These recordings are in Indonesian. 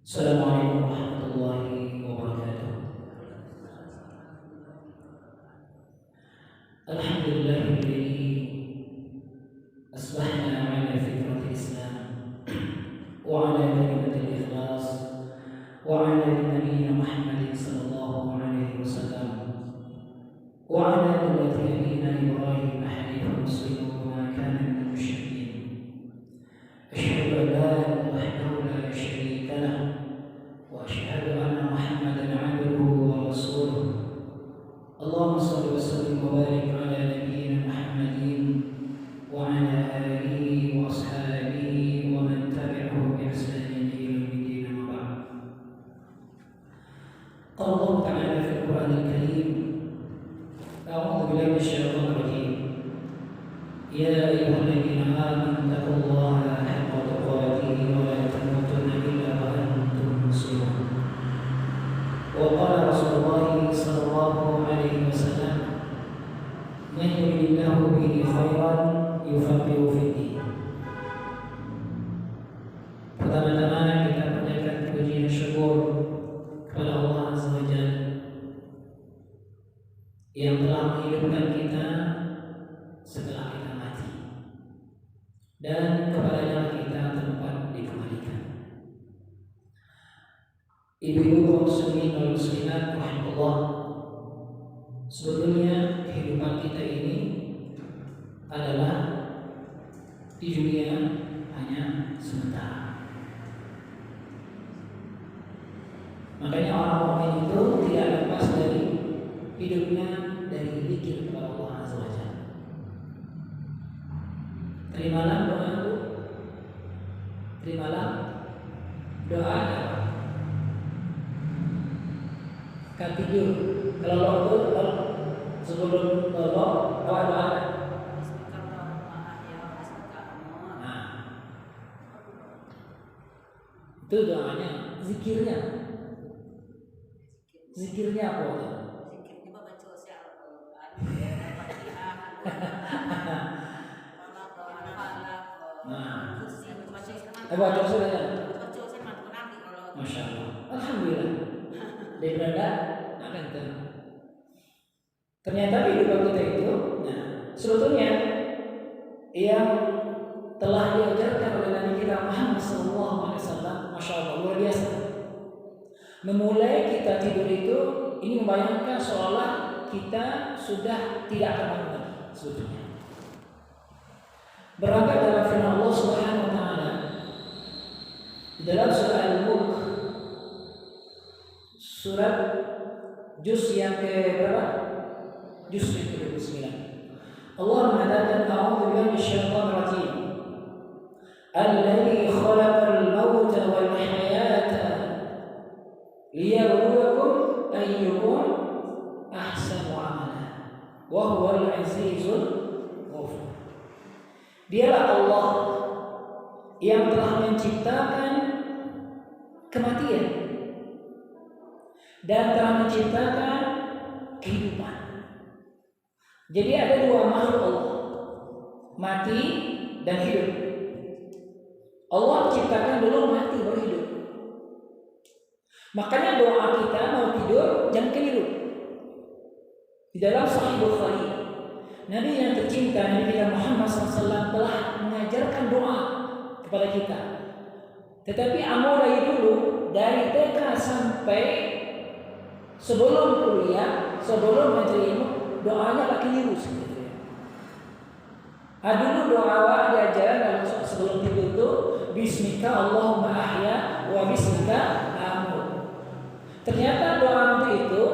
Assalamualaikum warahmatullahi wabarakatuh. Alhamdulillahilladzi asbahna ala fitratil Islam wa ala kalimatil ikhlas wa ala nabiyyina Muhammadin sallallahu alaihi wasallam wa ala millati abina Ibrahim hanifan musliman wa ma kana minal musyrikin. Asyhadu an la ilaha wahdahu la syarika lahu وأشهد أن محمدا عبده ورسوله. اللهم صل وسلم وبارك على نبينا محمد وعلى آله وأصحابه ومن تبعه بإحسان إلى يوم الدين. أما بعد. قال الله تعالى في القرآن الكريم: أعوذ بالله من الشيطان الرجيم. يا أيها الذين آمنوا اتقوا الله حق تقاته ولا تموتن إلا وأنتم مسلمون. وقال رسول الله صلى الله عليه وسلم: من يرد الله به خيرا يفقهه في الدين. Pertama-tama kita panjatkan puji dan syukur kepada Allah Azza wa Jalla yang telah menghidupkan kita setelah kita mati, dan kepadanya kita tempat dikembalikan. Ibu-ibu kaum muslimin wal muslimat rahimahullah, sebetulnya kehidupan kita ini adalah di dunia hanya sementara. Makanya orang-orang itu tidak lepas dari hidupnya dari zikir kepada Allah Azza wa Jalla. Terimalah doaku, terimalah doa. Tidur kalau itu sebelum doa. Nah, itu doanya, zikirnya apa itu? Zikirnya baca Baca sudah. Masya Allah. Alhamdulillah. Daripada ternyata hidup kita itu, sebetulnya yang telah diajarkan oleh Nabi kita Muhammad SAW, Masya Allah, luar biasa. Memulai kita tidur itu, ini membayangkan seolah kita sudah tidak akan bangun lagi sebetulnya. Berangkat dalam firman Allah Subhanahu wa Ta'ala di dalam surah Al-Mulk, surat juz yang ke-berapa? Juz yang ke-29. Allah mengatakan: A'udzu billahi minasyaitonir rajim. Alladzi khalaqal mauta wal hayata liyabluwakum ayyukum ahsanu amala wa huwal azizul ghafur. Dialah Allah yang telah menciptakan kematian dan telah menciptakan kehidupan. Jadi ada dua makhluk Allah, mati dan hidup. Allah ciptakan dulu mati baru hidup. Makanya doa kita mau tidur jangan keliru. Di dalam Sahih Bukhari, Nabi yang tercinta, Nabi kita Muhammad SAW telah mengajarkan doa kepada kita. Tetapi mulai dulu dari TK sampai sebelum kuliah, sebelum majlis ilmu, doanya pakai keliru sebetulnya. Dulu doa awal diajaran kalau sebelum tidur itu Bismika Allahumma ahya wa bismika amut. Ternyata doa itu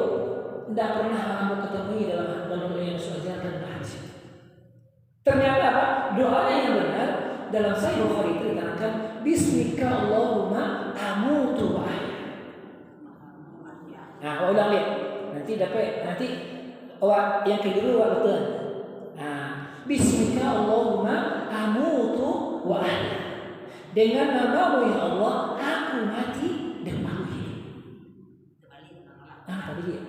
tidak pernah kamu ketemu dalam yang diajarkan hadis. Ternyata apa? Doanya yang benar dalam Sahih Bukhari itu dikatakan Bismika Allahumma amutu wa ahya. Nah, ulang lihat. Nanti yang kedua betul. Nah, Bismika Allahumma amutu wa ahya. Dengan namamu ya Allah, aku mati dan aku hidup. Tadi dia.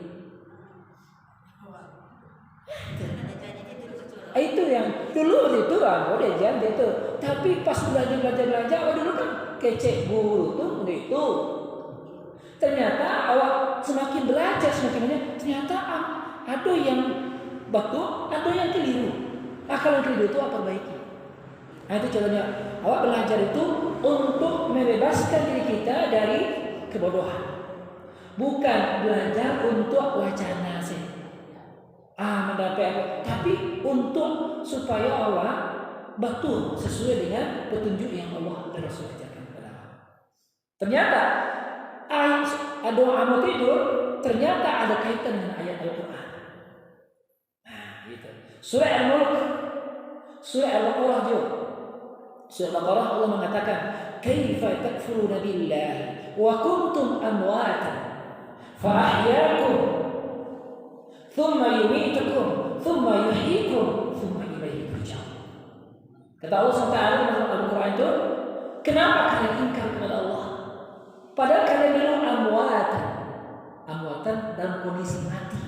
Itu yang dulu itu udah jangan itu. Tapi pas belajar dulu kan kecek guru tuh itu Ternyata awak semakin belajar semakin banyak, ternyata ada yang betul, ada yang keliru. Kalau yang keliru itu apa perbaiki. Nah itu contohnya, awak belajar itu untuk membebaskan diri kita dari kebodohan. Bukan belajar untuk wacana sih. Mendapat, tapi untuk supaya awak betul sesuai dengan petunjuk yang Allah dan Rasul ajarkan kepada awak. Ternyata doa mau tidur ternyata ada kaitan dengan ayat Al-Quran. Nah, gitu. Surah Al-Mulk, surah Al-Baqarah juga. Surah Al-Baqarah Allah mengatakan, "Kaifa takfuruna billahi wa kuntum amwatan fa ahyaakum thumma yumitukum thumma yuhyikum thumma ilaihi turja'un." Kata Allah SWT dalam Al-Quran itu, kenapa kalian ingkar kepada Allah? Padahal kalian dulu amwatan dalam kondisi mati.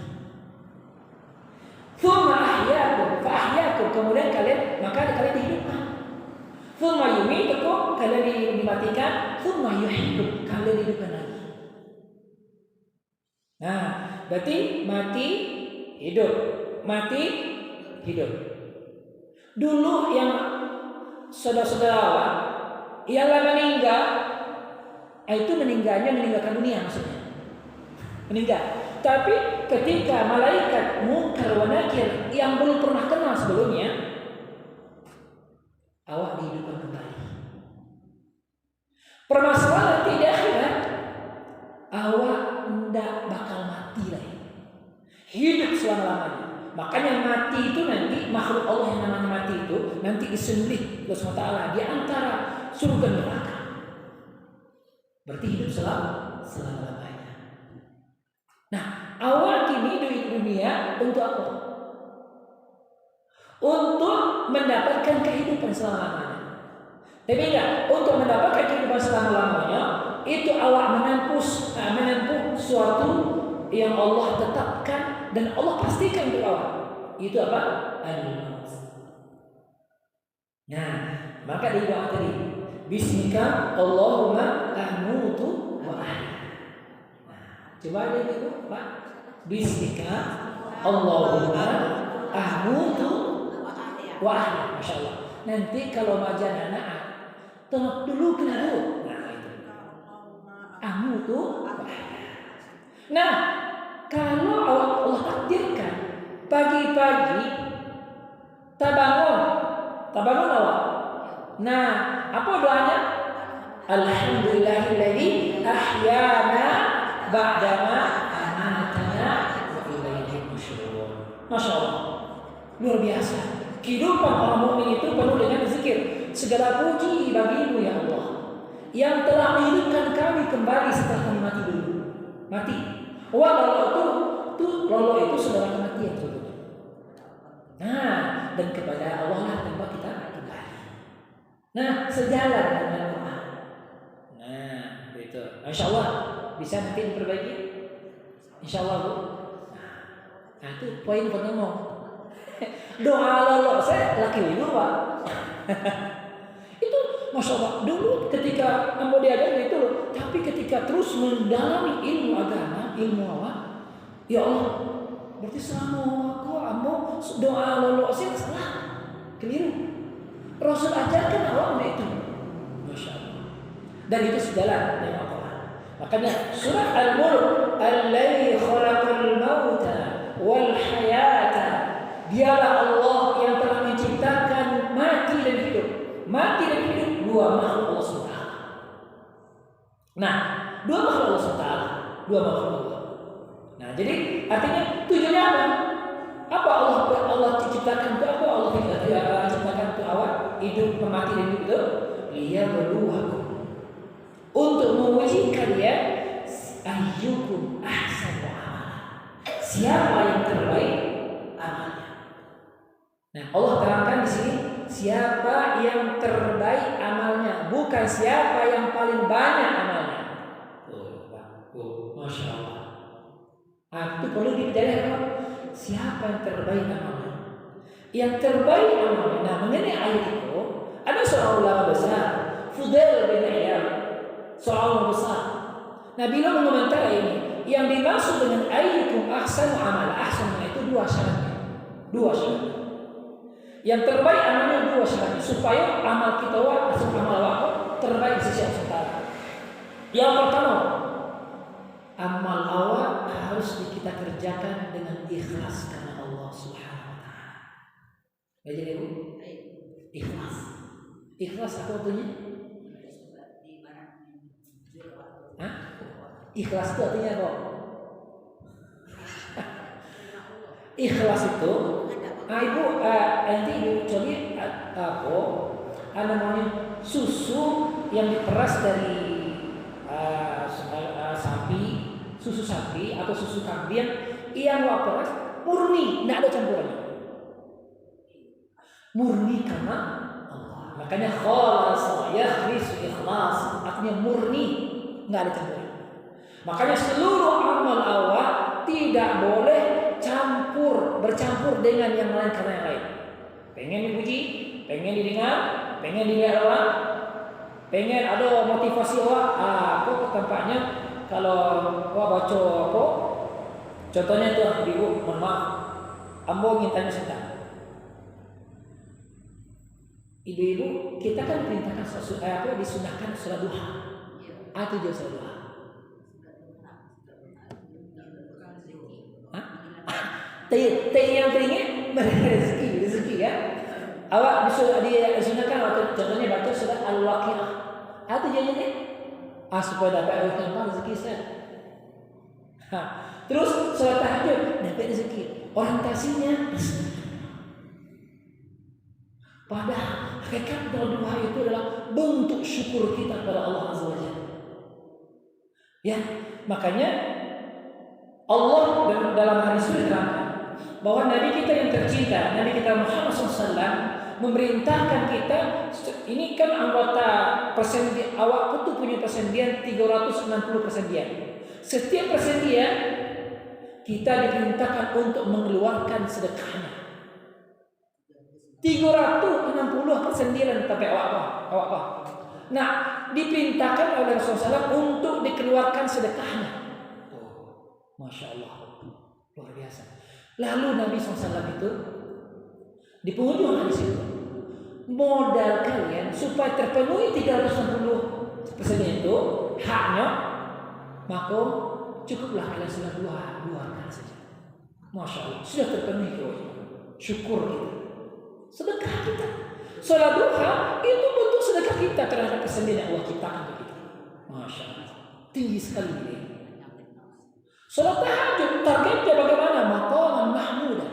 Thumma ahyaakum fa ahyaakum, kemudian kalian dihidupkan. Thumma yumitukum, kalian dimatikan. Thumma yuhyikum, kalian dihidupkan lagi. Nah, berarti mati hidup, mati hidup. Dulu yang saudara-saudara ialah meninggal, itu meninggalkan dunia maksudnya. Meninggal. Tapi ketika malaikat Munkar wa Nakir yang belum pernah kenal sebelumnya, awak dihidupkan kembali. Permasalahan tidak akhirat, awak tidak bakal mati lagi. Hidup selama-lamanya. Makanya mati itu nanti, makhluk Allah yang namanya mati itu nanti disembelih Allah SWT di antara surga dan neraka. Berarti hidup selama-lamanya. Nah, awak kini di dunia untuk apa? Untuk mendapatkan kehidupan selama-lamanya. Tapi enggak, untuk mendapatkan kehidupan selama-lamanya itu awak menempuh suatu yang Allah tetapkan dan Allah pastikan untuk awak. Itu apa? Al-maut. Nah, maka di doa tadi, Bismika Allahumma amutu wa ahya. Nah, coba lihat itu, Pak. Bismika Allahumma amutu wa ahya. Masya Allah. Nanti kalau majan anak, tengok dulu kena dulu. Nah, itu. Amutu wa ahya. Nah, kalau Allah takdirkan pagi-pagi tabangun awak. Nah, apa doanya? Alhamdulillahilladzi ahyana ba'dama amatana wa ilaihi nusyur. Masya Allah, luar biasa. Kehidupan orang mukmin itu penuh dengan zikir. Segala puji bagimu ya Allah, yang telah menghidupkan kami kembali setelah kami mati dulu. Mati. Wah, lolo itu saudara kematian sebetulnya. Nah, dan kepada Allah lah tempat kita kembali. Nah, sejalan dengan doa. Nah, itu. Insya Allah bisa nanti diperbaiki. Insya Allah, Bu. Nah, itu poin pertama. Doa lolo saya laki dulu, Pak. Itu Masya Allah. Dulu ketika mau diajar itu loh. Tapi ketika terus mendalami ilmu agama, ilmu awak, ya Allah, berarti selama aku ambo doa lolo saya salah, keliru. Rasul ajarkan awak itu, Masya Allah. Dan itu sejalan dengan Al-Quran. Makanya surah Al-Mulk, Alladzi khalaqal mauta wal hayata, dialah Allah yang telah menciptakan mati dan hidup. Mati dan hidup dua makhluk Allah SWT. Nah, dua makhluk Allah SWT, dua makhluk Allah. Nah, jadi artinya tujuannya apa? Apa Allah ciptakan itu apa? Allah ciptakan itu awak hidup, mati dan hidup itu liyabluwakum, untuk menguji kalian ayyukum ahsanu amala, siapa yang terbaik amalnya. Nah, Allah terangkan di sini siapa yang terbaik amalnya, bukan siapa yang paling banyak amalnya. Masya Allah. Itu perlu dipelajari. Siapa yang terbaik amalnya? Yang terbaik amalnya. Nah, mengenai ayat itu ada seorang ulama besar, Fudail bin Iyad, seorang ulama besar. Nabi Nuh mengomentari ini, yang dimaksud dengan ayyukum ahsanu amala, ahsanu itu dua syaratnya. Dua syarat. Yang terbaik amalnya dua syaratnya supaya amal kita amal waktu terbaik di sisi Allah Taala. Yang pertama, amal awal harus kita kerjakan dengan ikhlas karena Allah Subhanahu wa taala. Jadi Ibu, ikhlas. Ikhlas apa artinya? Hah? Ikhlas itu artinya apa? Ikhlas itu, Ibu nanti Ibu coba apa namanya susu yang diperas dari sapi, susu sapi atau susu kambing yang peras murni, tidak ada campurannya. Murni karena Allah. Makanya khalas yakhlis ikhlas, artinya murni, nggak ada campuran. Makanya seluruh amal awal tidak boleh bercampur dengan yang lain karena yang lain. Pengen dipuji, pengen didengar, pengen dilihat orang, pengen ada motivasi orang. Aku tampaknya kalau baca apa, contohnya itu Ibu, mohon maaf, ambo ingin tanya sebentar. Ibu-ibu, kita kan perintahkan disunahkan sholat duha. Atau jauh sholat duha. Yang teringin rezeki ya. Awak disunahkan waktu contohnya baca surat Al-Waqiah. Atau jadinya supaya dapat rezeki saya. Terus sholat tahajud dapat rezeki. Orientasinya padahal hakikat doa itu adalah bentuk syukur kita kepada Allah Azza wa Jalla. Ya, makanya Allah dalam hadis diterangkan bahwa Nabi kita yang tercinta, Nabi kita Muhammad SAW memerintahkan kita, ini kan anggota persendian, awak itu punya persendian 360 persendian. Setiap persendian kita diperintahkan untuk mengeluarkan sedekahnya. 360 persendian sampai awak. Nah, diperintahkan oleh Rasulullah SAW untuk dikeluarkan sedekahnya. Masya Allah, luar biasa. Lalu Nabi SAW itu di penghujung hadis itu, modal kalian supaya terpenuhi 360% itu haknya, maka cukuplah kalian sudah dua kali saja. Masya Allah, sudah terpenuhi kewajiban. Syukur kita, sedekah kita. Salat duha itu bentuk sedekah kita terhadap kesendirian yang Allah ciptakan untuk kita. Masya Allah, tinggi sekali ini. Salat tahajud targetnya bagaimana? Maqaman mahmudah.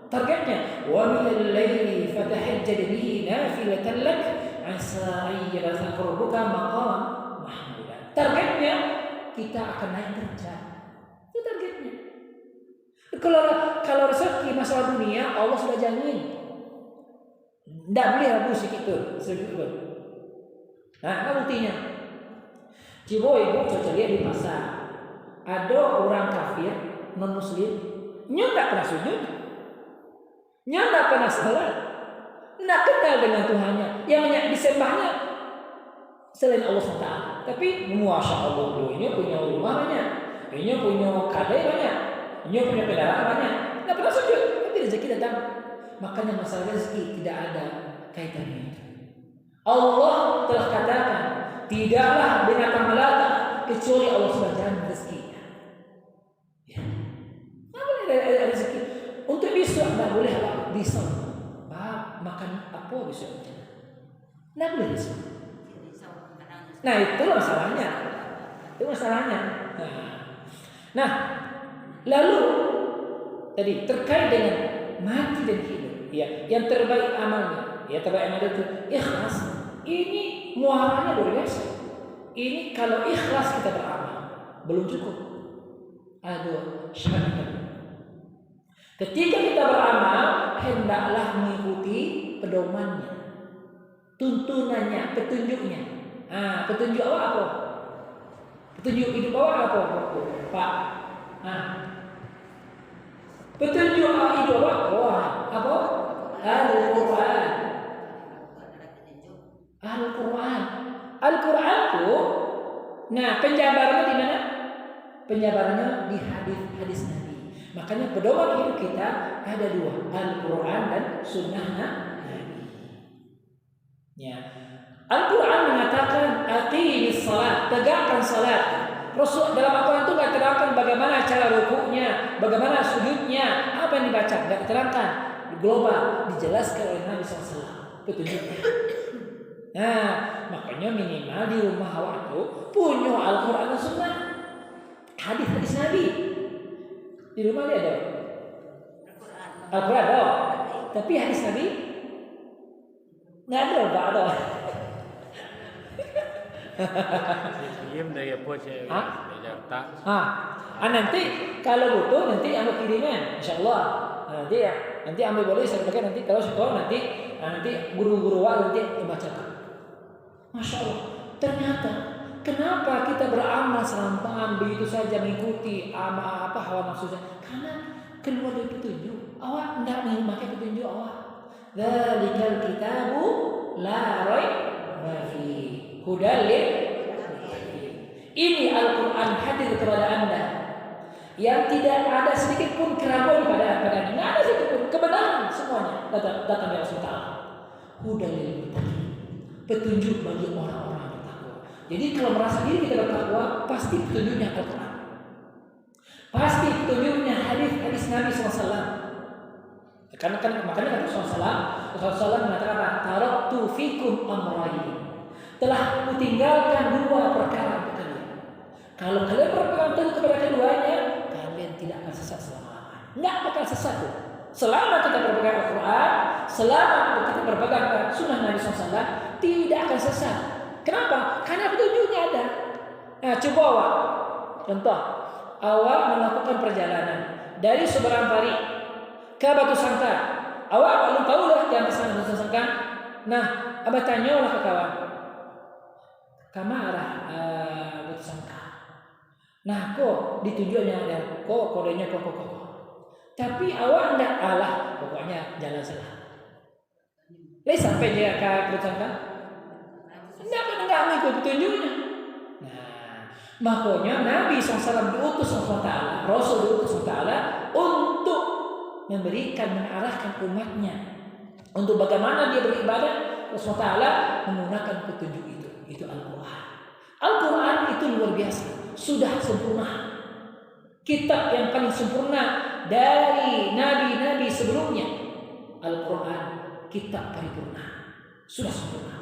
Targetnya wa minal laili fatahajjad bihi nafilatan lak asa ay yab'athaka rabbuka maqaman mahmudah. Targetnya kita akan naik derajat. Itu targetnya. Kalau rezeki masalah dunia Allah sudah jamin. Tidak boleh ragu sedikit pun. Nah, buktinya. Coba Ibu lihat di pasar. Ada orang kafir non muslim, nya tak pernah sujud, nya tak pernah salat, tidak kenal dengan Tuhannya, yang disembahnya selain Allah SWT. Tapi masya Allah, ini punya rumah banyak, ini punya kadai banyak, ini punya kendaraan banyak, tidak pernah sujud, tapi rezeki datang. Makanya masalah rezeki tidak ada kaitannya itu. Allah telah katakan, tidaklah binatang melata kecuali Allah sudah jamin rezeki. Ada rezeki untuk besok tidak boleh besok makan apa besok tidak boleh besok. Nah itulah masalahnya, itu masalahnya. Nah lalu tadi terkait dengan mati dan hidup, ya, yang terbaik amalnya, ya terbaik amal itu ikhlas. Ini muaranya luar biasa. Ini kalau ikhlas kita beramal belum cukup, ada syarat. Ketika kita beramal, hendaklah mengikuti pedomannya, tuntunannya, petunjuknya. Petunjuk awak apa? Petunjuk hidup awak apa, Pak? Petunjuk hidup awak apa? Al-Quran. Al-Quran itu, nah penjabarannya di mana? penyebarannya di hadis-hadis Nabi. Makanya pedoman hidup kita ada dua, Al-Quran dan Sunnah Nabi. Ya, Al-Quran mengatakan aqimis salat, tegakkan salat. Rasul dalam Al-Quran itu nggak terangkan bagaimana cara rukuknya, bagaimana sujudnya, apa yang dibaca, nggak terangkan. Global dijelaskan oleh Nabi SAW petunjuknya. Nah, makanya minimal di rumah awak itu punya Al-Quran dan Sunnah, hadis-hadis Nabi. Di rumah dia ada Al-Quran ada, tapi hadis Nabi nggak ada. Nanti kalau butuh nanti ambil kiriman, insyaallah. Nanti ambil boleh saya pakai nanti kalau suka nanti guru-guru nanti membacakan. Masya Allah. Ternyata kenapa kita beramal serampangan begitu saja mengikuti apa hawa nafsu? Karena keluar dari petunjuk. Awak tidak memakai petunjuk awak. Dzalikal kitabu la raiba fihi hudal lil. Ini Al-Quran hadir kepada Anda yang tidak ada sedikit pun keraguan pada Anda. Tidak ada sedikit pun kebenaran, semuanya datang dari Allah. Hudal lil muttaqin, petunjuk bagi orang-orang yang bertakwa. Jadi kalau merasa diri kita bertakwa, pasti petunjuknya Al-Quran, pasti petunjuknya hadis Nabi SAW. Makanya Rasulullah SAW mengatakan apa? Taraktu fikum amrayn, telah kutinggalkan dua perkara untuk kalian. Kalau kalian berpegang teguh kepada keduanya, kalian tidak akan sesat selama-lamanya. Tidak akan sesat. Selama kita berpegang Al-Quran, selama kita berpegang Sunnah Nabi SAW, tidak akan sesat. Kenapa? Karena petunjuknya ada. Nah, coba awak, contoh, awak melakukan perjalanan dari Seberang Pari ke Batu Sangkar. Awak belum tahu lah yang kesana Batu Sangkar. Nah, abah tanyalah ke kawan, kama arah Batu Sangkar. Nah, kok ditunjuknya ada, kok kodenya kok. Tapi awak enggak alah, pokoknya jalan salah. Sampai dia ke Batu Sangkar. Enggak mengikut petunjuknya. Nah, makanya Nabi SAW diutus Allah, Rasul diutus Allah untuk memberikan, mengarahkan umatnya untuk bagaimana dia beribadah. Rasulullah menggunakan petunjuk itu Al-Quran. Al-Quran itu luar biasa, sudah sempurna. Kitab yang paling sempurna dari nabi-nabi sebelumnya. Al-Quran, kitab paripurna, sudah sempurna.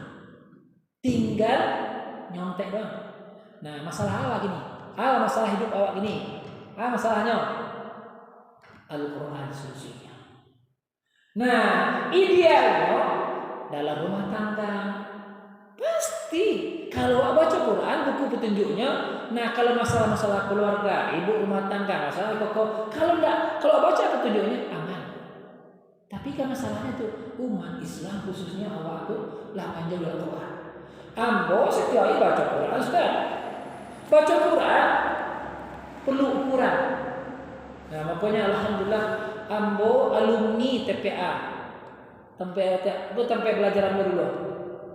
Tinggal nyontek doang. Nah, masalah awak gini, masalah hidup awak gini, masalahnya Al-Quran solusinya. Nah, idealnya dalam rumah tangga pasti kalau baca Quran buku petunjuknya. Nah, kalau masalah-masalah keluarga, ibu rumah tangga, masalah pokok, kalau baca petunjuknya aman. Tapi kan masalahnya tuh umat Islam khususnya awak tuh lah panjang dalam Quran. Ambo setiap hari baca Quran, Ustaz. Baca Quran perlu ukuran. Nah, makanya alhamdulillah ambo alumni TPA. Tempat belajar ambo dulu.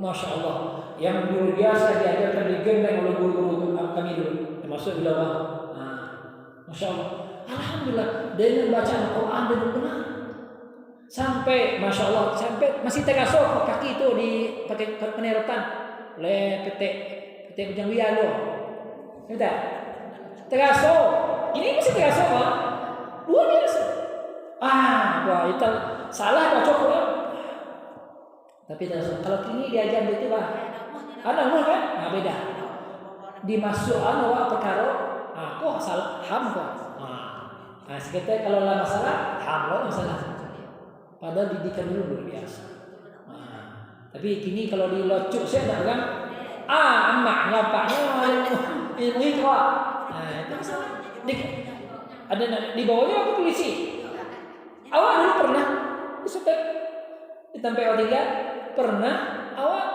Masya Allah. Yang dulu biasa diajarkan di gendeng oleh guru-guru kami dulu, termasuk beliau. Nah, Masya Allah. Alhamdulillah dengan bacaan Al-Quran dengan benar. Sampai Masya Allah, sampai masih tergasok kaki itu dipakai penerotan oleh PT Bujang Wialo. Kita tergasok. Ini masih tergasok, Pak. Luar biasa. Wah, itu salah baca Quran. Tapi kalau kini diajar itu Pak, ada kan? Nah, beda. Dimasuk awak perkara, kok salah ham kok. Nah, sekitar kalau lah masalah, ham lo masalah. Padahal didikan dulu luar biasa. Nah, tapi kini kalau dilocuk saya tak kan? Emak ngapaknya ilmu itu Pak. Nah, itu masalah. Ada di bawahnya aku polisi. Awak dulu pernah disetek di tempat tiga pernah awak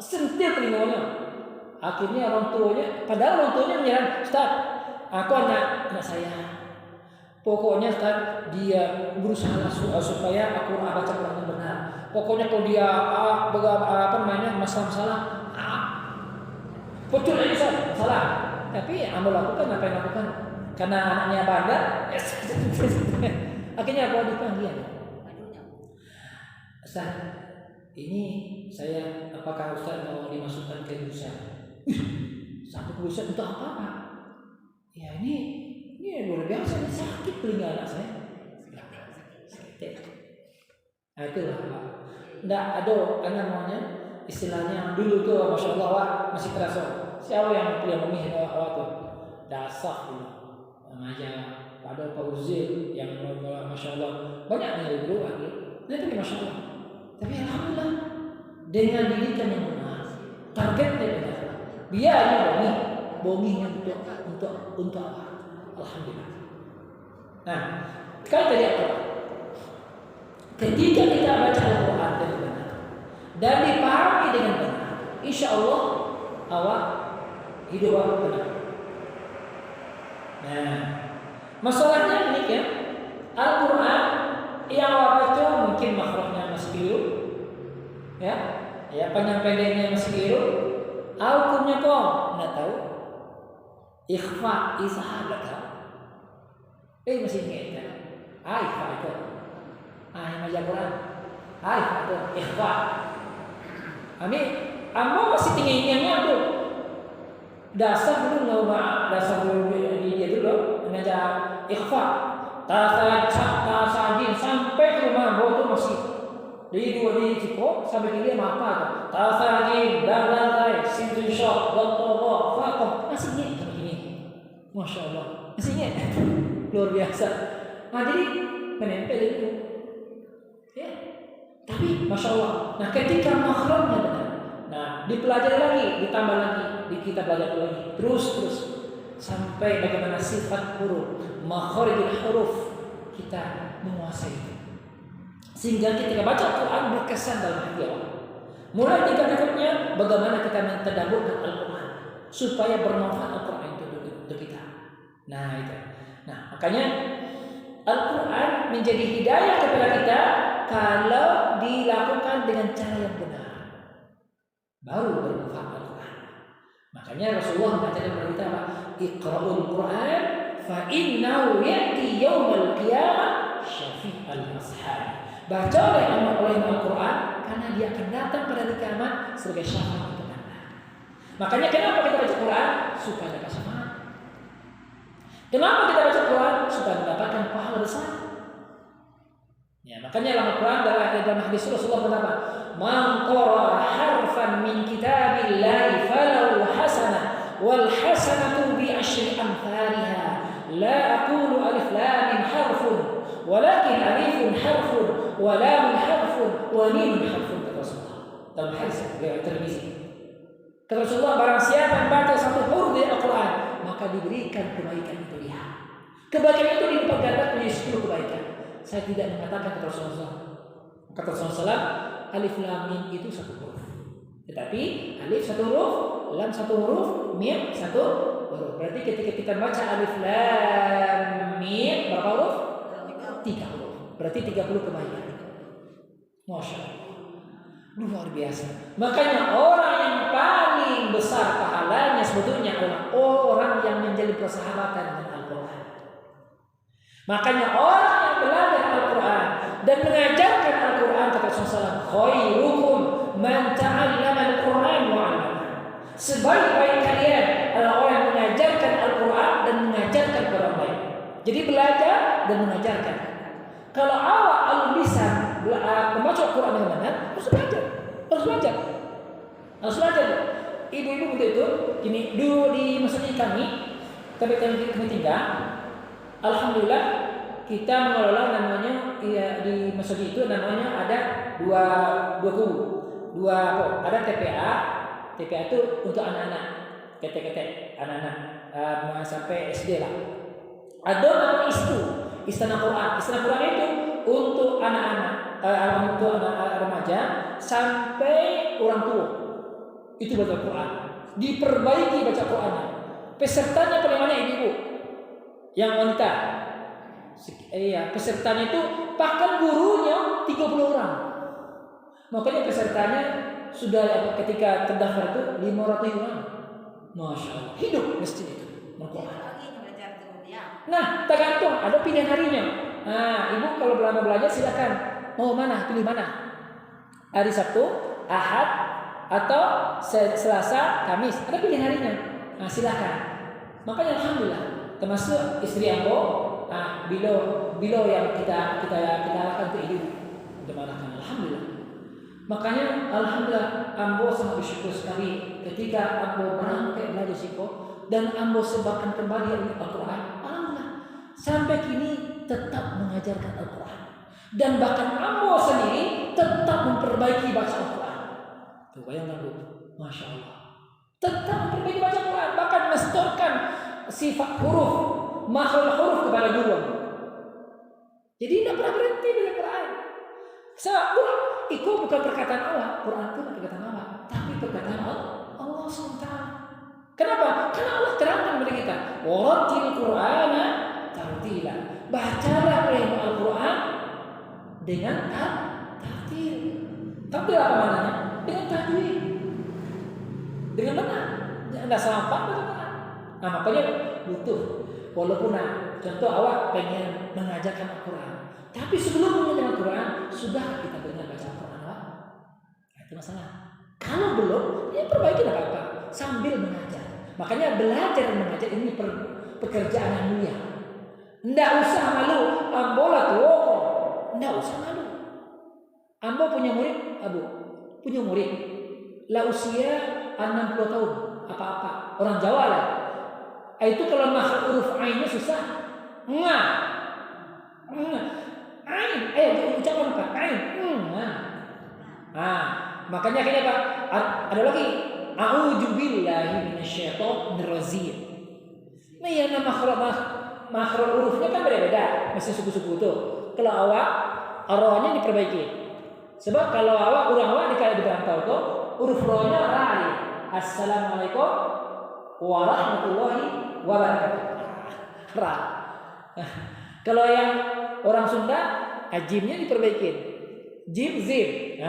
sentil telinganya. Akhirnya orang tuanya, padahal orang tuanya menyerang, Ustaz, aku anak saya. Pokoknya Ustaz, dia berusaha supaya aku baca Quran yang benar. Pokoknya kalau dia masalah, betul aja Ustaz, salah. tapi Ambo lakukan apa yang lakukan karena anaknya bandar. Akhirnya bawa dipanggil. Ustaz, ini saya apakah Ustaz mau dimasukkan ke Indonesia? Satu Indonesia untuk apa Pak? Ya ini luar biasa, ini sakit telinga anak saya. Sakit. Nah itulah Pak. Nggak ada karena namanya istilahnya dulu tuh Masya Allah Pak, masih terasa. Siapa yang memilih awak tuh? Dasar dulu. Remaja pada Pak Uzil yang Masya Allah banyak yang dulu lagi. Nah itu Masya Allah. Tapi alhamdulillah dengan didikan yang benar, targetnya benar, biayanya bonginya untuk apa? Alhamdulillah. Nah, kalau tadi apa? Ketika kita baca Al-Quran dengan benar dan dipahami dengan benar, insya Allah awak hidup awak benar. Nah, masalahnya ini ya, Al-Quran yang awak baca mungkin makhrajnya masih keliru, ya penyampaiannya masih keliru, hukumnya kok nggak tahu, ikhfa izhar nggak tahu, masih ingat kan? Ikhfa itu, yang baca Quran, ikhfa itu ikhfa. Ambo masih tinggi tuh, dasar dulu dasar dulu dia dulu mengajar ikhfa. Tasajin sampai ke rumah Ambo tuh masih di Ciko sampai ke dia apa tuh? Tasajin dan sintu syok doktor fakoh masih ingat kayak gini, Masya Allah masih ingat luar biasa. Nah jadi menempel itu, ya. Tapi Masya Allah. Nah ketika makhrajnya benar, nah dipelajari lagi, ditambah lagi, kita belajar lagi, terus sampai bagaimana sifat huruf, makharijul huruf kita menguasai itu. Sehingga ketika baca Quran berkesan dalam hati Allah. Mulai tingkat berikutnya bagaimana kita mentadabburkan Al-Quran supaya bermanfaat Al-Quran itu untuk kita. Nah itu. Nah makanya Al-Quran menjadi hidayah kepada kita kalau dilakukan dengan cara yang benar, baru bermanfaat Al-Quran. Makanya Rasulullah mengatakan kepada kita apa? Iqra'ul Quran fa innahu ya'ti yaumal qiyamah syafi'al ashab. Baca oleh Al-Quran karena dia akan datang pada hari kiamat sebagai syafaat untuk Anda. Makanya kenapa kita baca Quran? Supaya dapat syafaat. Kenapa kita baca Quran? Supaya mendapatkan pahala besar. Ya, makanya dalam Al-Quran dalam hadis Rasulullah berkata, "Man qara'a harfan min kitabillahi falahu hasanah wal hasanatu bi asyri amthaliha la aqulu alif lam mim harfun walakin alifun harfun wa lam harfun wa mim harfun." Kata Rasulullah dalam hadis riwayat Tirmizi. Kata Rasulullah, barang siapa yang baca satu huruf dari Al-Quran maka diberikan kebaikan itu dia. Kebaikan itu dilipat gandakan menjadi 10 kebaikan. Saya tidak mengatakan kata Rasulullah. Kata Rasulullah, alif lam mim itu satu huruf. Tetapi alif satu huruf, lam satu huruf, mim satu huruf. Berarti ketika kita baca alif lam mim berapa huruf? 3 huruf. Berarti 30 kebaikan. Masya Allah. Luar biasa. Makanya orang yang paling besar pahalanya sebetulnya adalah orang yang menjalin persahabatan dengan Al-Quran. Makanya orang yang belajar Al-Quran dan mengajarkan Al-Quran, kata Rasulullah, khairukum man ta'allama Al-Quran wa 'allama. Sebaik-baik kalian adalah orang yang mengajarkan Al-Quran dan mengajarkan orang lain. Jadi belajar dan mengajarkan. Kalau awak al-lisan membaca Al-Quran dengan benar, harus belajar. Ibu-ibu begitu ini dulu di masjid kami tinggal. Alhamdulillah kita mengelola namanya di masjid itu namanya ada dua kubu, ada TPA itu untuk anak-anak, ketek anak-anak sampai SD lah. Ada nama Istana Quran. Istana Quran itu untuk anak-anak, untuk anak remaja sampai orang tua. Itu baca Quran. Diperbaiki baca Qurannya. Pesertanya paling banyak ibu-ibu. Yang wanita. Pesertanya itu bahkan gurunya 30 orang. Makanya pesertanya sudah ketika terdaftar itu 500 orang. Masya Allah. Hidup masjid itu. Al-Quran. Paginya belajar dulu ya. Nah, tergantung. Ada pilihan harinya. Nah, ibu kalau mau belajar silakan. Mau mana? Pilih mana? Hari Sabtu, Ahad, atau Selasa, Kamis. Ada pilihan harinya. Nah, silakan. Makanya alhamdulillah. Termasuk istri ambo. Nah, bilo yang kita lakukan ke ibu. Untuk malahkan. Alhamdulillah. Makanya alhamdulillah ambo sangat bersyukur sekali ketika ambo berangkat belajar siko dan ambo sebarkan kembali Al-Quran. Alhamdulillah sampai kini tetap mengajarkan Al-Quran dan bahkan ambo sendiri tetap memperbaiki baca Al-Quran. Tuh bayangkan bu, masya Allah, tetap memperbaiki baca Al-Quran, bahkan mestorkan sifat huruf, makhraj huruf kepada guru. Jadi tidak pernah berhenti belajar Quran. Itu bukan perkataan Allah, Quran itu bukan perkataan Allah, tapi perkataan Allah SWT. Kenapa? Karena Allah terangkan kepada kita, warattil Qur'ana tartila. Bacalah Al-Quran dengan tartil. Tartil apa maknanya? Dengan tajwid, dengan benar. Anda salah betul. Nah makanya butuh. Walaupun contoh awak pengen mengajarkan Al-Quran, tapi sebelum mengajarkan Al-Quran sudah kita dengar baca Al-Quran awak. Nah, itu masalah. Kalau belum, ya perbaiki apa-apa sambil mengajar. Makanya belajar dan mengajar ini pekerjaan yang mulia. Nggak usah malu. Ambo lah tuh, nggak usah malu. Ambo punya murid, punya murid. Lah usia 60 tahun, apa-apa. Orang Jawa lah. Itu kalau makhraj huruf ainnya susah. Ain. Ucapan apa? Ain. Makanya akhirnya apa? Ada lagi. A'udzubillahi minasyaitonir rajim. Nah, ya nama makhraj hurufnya kan beda-beda. Masih suku-suku itu. Kalau awak rohnya diperbaiki. Sebab kalau orang awak di perantau itu huruf rohnya rai. Assalamualaikum warahmatullahi wabarakatuh. Ra. Kalau yang orang Sunda, jimnya diperbaikin. Jim, zim.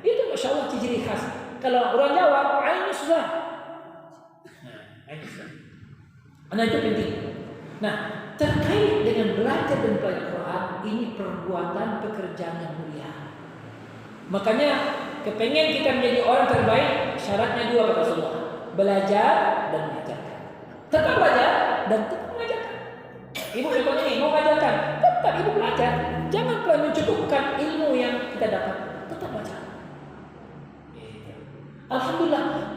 Itu masya Allah ciri khas. Kalau orang Jawa, ainnya susah. Nah itu penting. Nah terkait dengan belajar dan belajar Quran, ini perbuatan pekerjaan yang mulia. Makanya kepengen kita menjadi orang terbaik, syaratnya dua kata semua. Belajar dan mengajarkan. Tetap belajar dan tetap mengajarkan. Ibu contohnya ini mau mengajarkan, tetap ibu belajar. Jangan pernah mencukupkan ilmu yang kita dapat. Tetap baca. Alhamdulillah,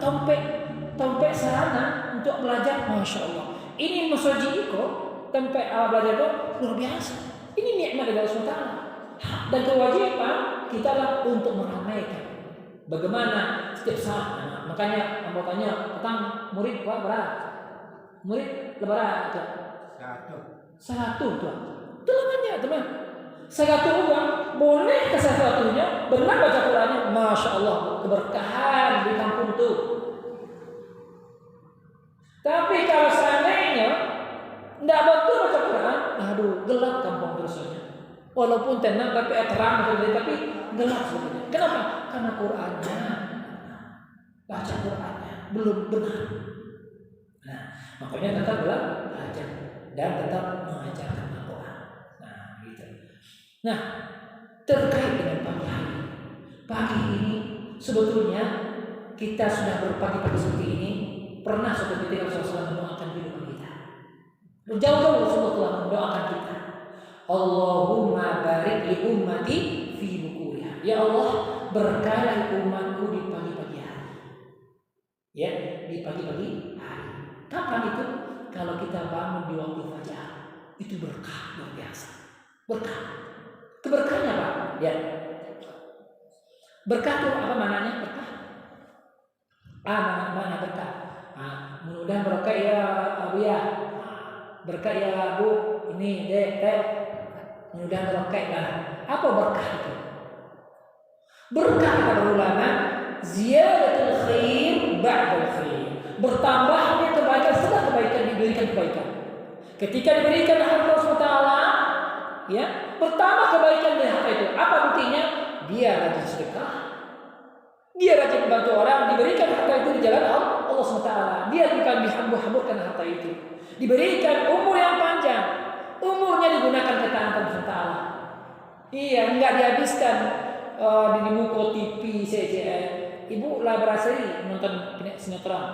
tompe sarana untuk belajar, masya Allah. Ini masoji iko, tompe belajar itu luar biasa. Ini nikmat dari Allah SWT. Dan kewajiban kita lah untuk meramaikan. Bagaimana setiap saat. Makanya mau tanya tentang murid berapa? Murid berapa? Satu tuh. Itu namanya teman. Satu uang boleh ke satunya benar baca Qurannya, masya Allah keberkahan di kampung itu. Tapi kalau seandainya tidak betul baca Quran, aduh gelap kampung terusnya. Walaupun tenang tapi terang tapi gelap sebenarnya. Kenapa? Karena Qurannya baca Qurannya belum benar. Nah, makanya tetap belajar dan tetap mengajarkan Al-Quran. Nah, gitu. Nah, terkait dengan pagi hari. Pagi ini sebetulnya kita sudah berpagi-pagi seperti ini. Pernah suatu ketika Rasulullah mendoakan kehidupan kita. Jauh-jauh Rasulullah telah mendoakan kita. Allahumma barik li ummati fi bukuriha. Ya Allah, berkahi umatku di pagi-pagi hari. Ya, di pagi-pagi hari. Kapan itu? Kalau kita bangun di waktu fajar, itu berkah luar biasa. Berkah. Keberkahannya apa? Ya. Berkah itu apa maknanya? Berkah. Mana berkah? Mudah-mudahan berkah ya Abu ya. Berkah ya Bu. Ini Teh. Mudah-mudahan berkah lah. Apa berkah itu? Berkah kata ulama, ziyadatul khair ba'dal khair. Bertambahnya kebaikan setelah kebaikan diberikan kebaikan. Ketika diberikan Allah SWT, ya bertambah kebaikan dari harta itu. Apa buktinya? Dia rajin sedekah, Dia rajin membantu orang, diberikan harta itu di jalan Allah SWT. Dia bukan dihambur-hamburkan harta itu. Diberikan umur yang panjang. Umurnya digunakan ketaatan SWT. Iya, enggak dihabiskan di muka TV, CCN. Ibu lah berasri nonton sinetron.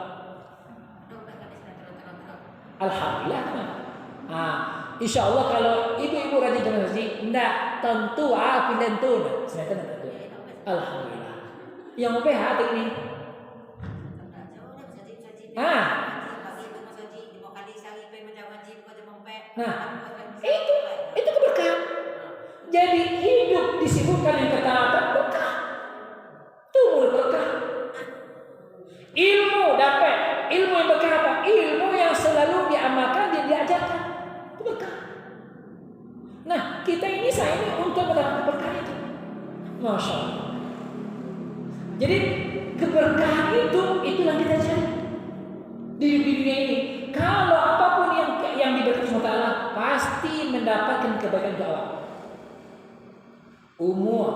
Alhamdulillah. Insya Allah kalau ibu-ibu rajin ke masjid, enggak tentu pilihan tuh. Sinetron tentu. Alhamdulillah. Yang mau hati ini. Nah, itu keberkahan. Jadi hidup disibukkan yang ketaatan berkah. Tumbuh berkah. Ilmu dapat, ilmu yang berkah apa? Ilmu yang selalu diamalkan, diajarkan. Itu berkah. Nah, kita ini saya ini untuk mendapatkan berkah itu. Masya Allah. Jadi keberkahan itu yang kita cari di dunia ini. Kalau apapun yang diberikan SWT pasti mendapatkan kebaikan doa. Umur,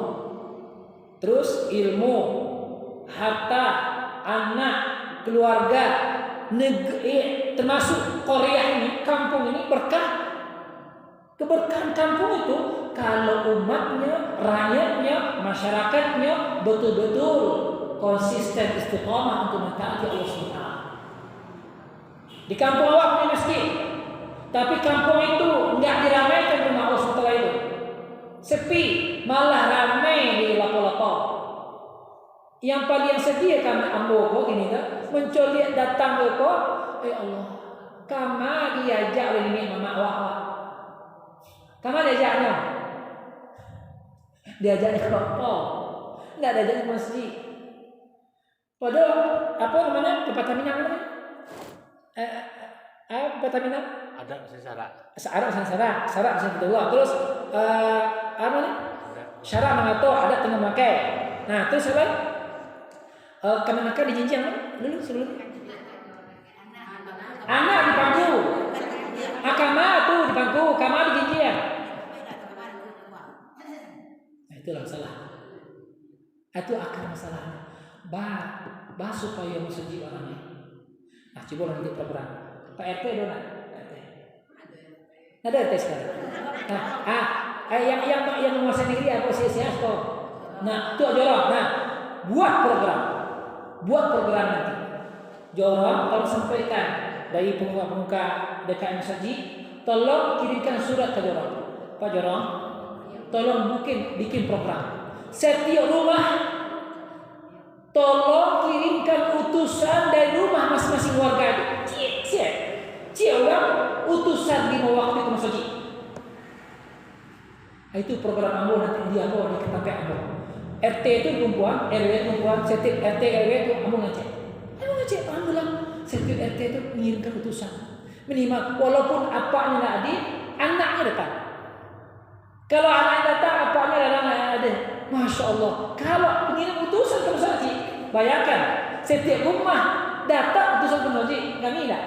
terus ilmu, harta, anak, keluarga, negeri, termasuk Korea ini, kampung ini berkah. Keberkahan kampung itu kalau umatnya, rakyatnya, masyarakatnya betul-betul konsisten istiqomah untuk mentaati Allah SWT. Di kampung awak punya masjid, tapi kampung itu nggak diramaikan rumah Allah SWT itu. Sepi, malah ramai di lapo-lapo. Yang paling sedia kami ambo gini tak, mencolik datang ke kok, Allah, kama diajak oleh ini mama awak. Kama diajaknya, diajaknya ke lapo, nggak diajak ke masjid. Padahal apa namanya pepatah Minang namanya? Pepatah Minang? Ada syarat betul. Terus apa nih? Syarat mengatur adat tengah makai. Nah terus apa? Kami makan di jinjang dulu sebelum. Anak di pangku, akama tuh di pangku, kama di jinjang. Nah itulah masalah. Itu akar masalahnya. Bah supaya masjid orangnya. Nah coba nanti program. Pak RT dona. Ada RT sekarang. Nah, yang menguasai negeri apa sih kok. Nah, itu jorong. Nah, buat program nanti. Jorong kalau sampaikan dari pemuka DKM Masjid, tolong kirimkan surat ke Jorong. Pak Jorong, tolong bikin program. Setiap rumah tolong kirimkan utusan dari rumah masing-masing warga itu. Orang utusan di waktu itu masjid. Itu program ambo nanti dia ambo di KTP ambo. RT itu perempuan, RW itu perempuan, setiap RT RW itu ambo ngecek. Alhamdulillah setiap RT itu mengirimkan utusan. Minimal walaupun apanya tidak ada, anaknya datang. Kalau anaknya datang, apanya datang ada. Masya Allah. Kalau pengirim utusan ke masjid, bayangkan setiap rumah datang utusan ke masjid, kami tidak.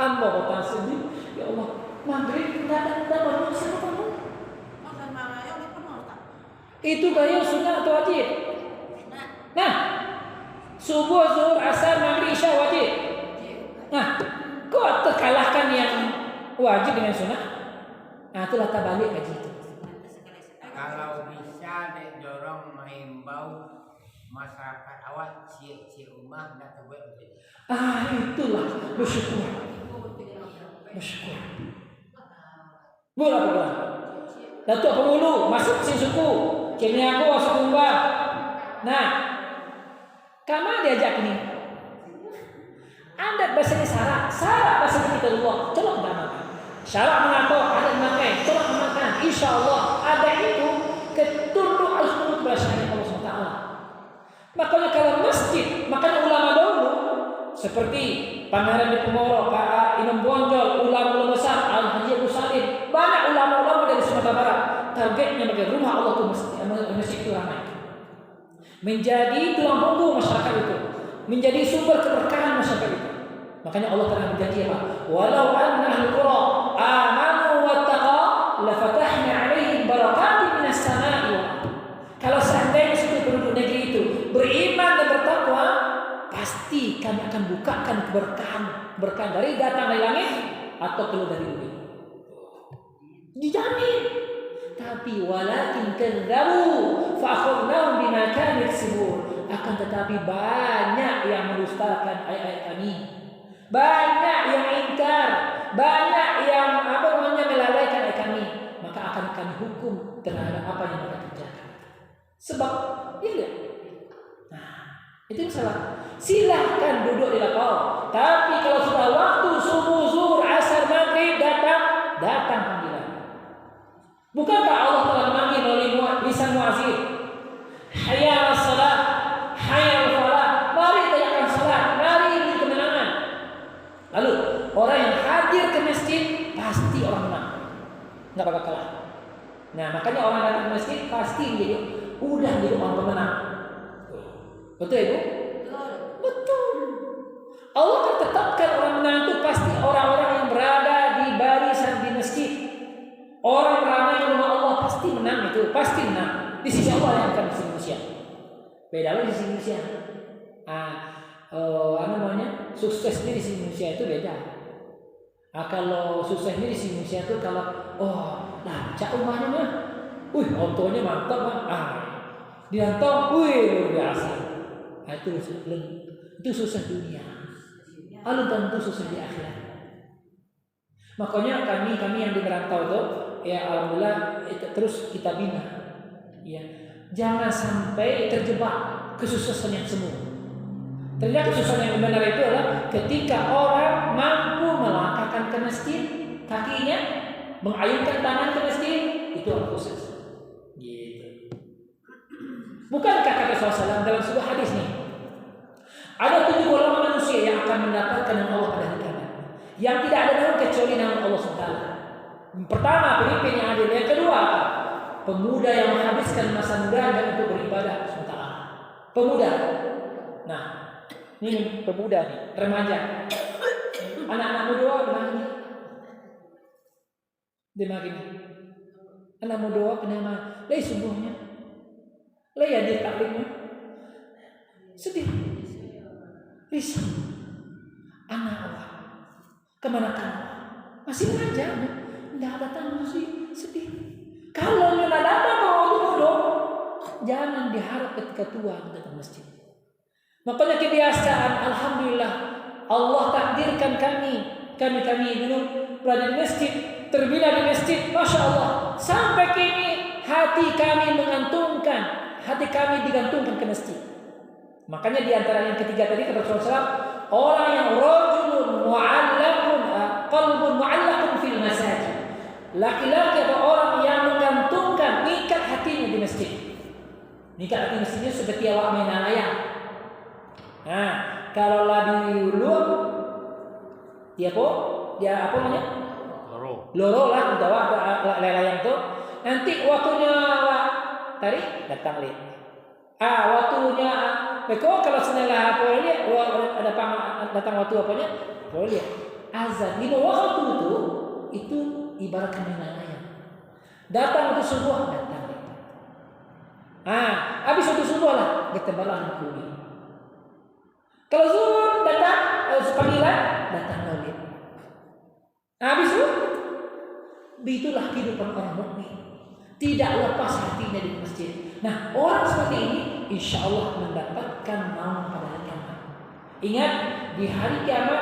Ambo kota sendiri, ya Allah, maghrib tidak ada manusia kamu. Itu gaya sunnah atau wajib? Nah, subuh, zuhur, asar, maghrib, isya wajib. Nah, kok terkalahkan yang wajib dengan sunnah? Nah, itulah tabalik kaji itu. Kalau bisa dek dorong mengimbau masyarakat awak cie rumah nak terbuat begitu. Itulah bersyukur. Bola. Datuk Pemulu masuk si suku, kini aku masuk kumbang. Nah, kama diajak ini. Adat bahasa ini syarat bahasa kita Allah. Coba kita amalkan. Syarat mengatur adat makan, coba amalkan. Insya Allah adat itu ketunduk harus menurut bahasa Allah SWT. Makanya kalau masjid, makanya ulama dahulu seperti Pangeran Diponegoro, Pak Imam Bonjol, ulama besar Al-Haji Abu Salim, banyak ulama-ulama dari Sumatera Barat. Targetnya bagi rumah Allah itu masjid itu ramai. Menjadi tulang punggung masyarakat itu, menjadi sumber keberkahan masyarakat itu. Makanya Allah telah berjanji apa? Walau anna ahlul qura amanu wattaqau la fatahna 'alaihim barakatin minas sama'i wal ardh. Kalau seandainya beriman dan bertakwa, pasti kami akan bukakan keberkahan dari datang dari langit atau keluar dari bumi. Dijamin. Tapi walakin kadzabu fa akhadnahum bima kanu yaksibun. Akan tetapi banyak yang mendustakan ayat-ayat kami. Banyak yang ingkar, banyak yang melalaikan ayat kami. Maka akan kami hukum terhadap apa yang mereka kerjakan. Sebab iya. Nah, itu salah. Silahkan duduk di lapau. Tapi kalau sudah waktu subuh, zuhur, asar, maghrib datang panggilan. Bukankah Allah telah memanggil melalui lisan muazzin? Hayya 'alas shalah, hayya 'alal falah. Mari tegakkan salat, mari ini kemenangan. Lalu orang yang hadir ke masjid pasti orang menang. Enggak bakal kalah. Nah, makanya orang datang ke masjid pasti udah jadi orang pemenang. Betul Ibu? Betul. Allah akan tetapkan orang menang itu pasti orang-orang yang berada di barisan di masjid. Orang ramai di rumah Allah pasti menang itu, pasti menang. Di sisi Allah yang akan di sisi manusia. Beda lagi di sisi manusia. Suksesnya di sisi manusia itu beda. Kalau suksesnya di sisi manusia itu kalau lancar rumahnya mah, ontonya mantap mah, diantong, luar biasa. Itu susah dunia. Tentu susah di akhirat. Makanya kami yang di merantau itu, ya alhamdulillah terus kita bina. Ya, jangan sampai terjebak kesuksesan yang semu. Ternyata kesuksesan yang benar itu adalah ketika orang mampu melangkahkan ke masjid, kakinya mengayunkan tangan ke masjid, itu orang sukses. Gitu. Bukankah kata Rasulullah dalam sebuah hadis nih? Ada 7 golongan manusia yang akan mendapatkan nama Allah pada hari kiamat. Yang tidak ada nama kecuali nama Allah SWT. Yang pertama, pemimpin yang adil. Yang kedua, pemuda yang menghabiskan masa mudanya untuk beribadah SWT. Pemuda. Nah, ini pemuda nih, remaja. Anak-anak muda gimana? Dimana? Anak muda kenapa? Lai subuhnya. Lai hadir taklimnya. Sedih. Risau. Anak Allah. Kemana kamu? Masih remaja. Tidak datang masih sedih. Kalau tidak datang mau duduk, jangan diharap ketika tua datang masjid. Makanya kebiasaan, alhamdulillah, Allah takdirkan kami dulu berada di masjid, terbina di masjid, masya Allah. Sampai kini hati kami digantungkan ke masjid. Makanya di antara yang ketiga tadi kata Rasulullah, orang yang rajulun mu'allaqun qalbun mu'allaqun fil masajid. Laki-laki atau orang yang menggantungkan, nikat hatinya di masjid. Nikat hati masjidnya seperti awak main layang. Nah, kalau lagi ulur, dia apa namanya? Loro lah, bawa layang itu. Nanti waktunya awak tarik datang leh. Waktunya kalau setelah apa ini datang waktu apanya? Boleh. Azan 5 waktu itu ibarat kemenangan. Datang waktu subuh datang. Habis waktu subuh lah bertebaran bumi. Kalau zuhur datang panggilan datang lagi. Habis itu itulah kehidupan orang mukmin. Tidak lepas hatinya di masjid. Nah, orang seperti ini insya Allah mendapatkan naungan pada hari kiamat. Ingat, di hari kiamat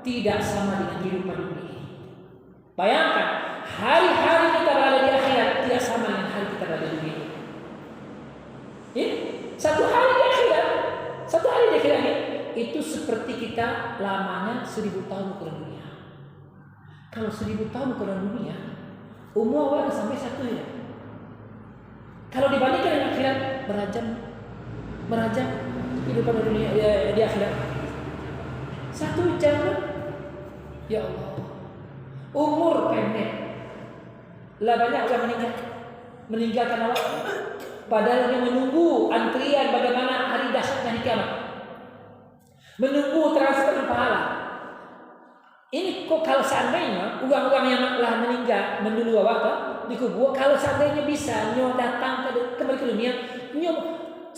tidak sama dengan kehidupan dunia ini. Bayangkan, hari-hari kita berada di akhirat tidak sama dengan hari kita berada di dunia ini. Satu hari di akhirat ini, itu seperti kita lamanya 1000 tahun ke dunia. Kalau 1000 tahun ke dunia, umur orang sampai 1 ya. Kalau dibandingkan dengan akhirat, merajam kehidupan dunia di akhirat. 1 jam, ya Allah, umur pendek. Lah banyak orang meninggalkan Allah. Padahal yang menunggu antrian bagaimana hari dahsyatnya kiamat. Menunggu transfer pahala. Ini kok kalau seandainya uang-uang yang telah meninggal mendulu waktu dikubur, kalau seandainya bisa datang kembali ke dunia,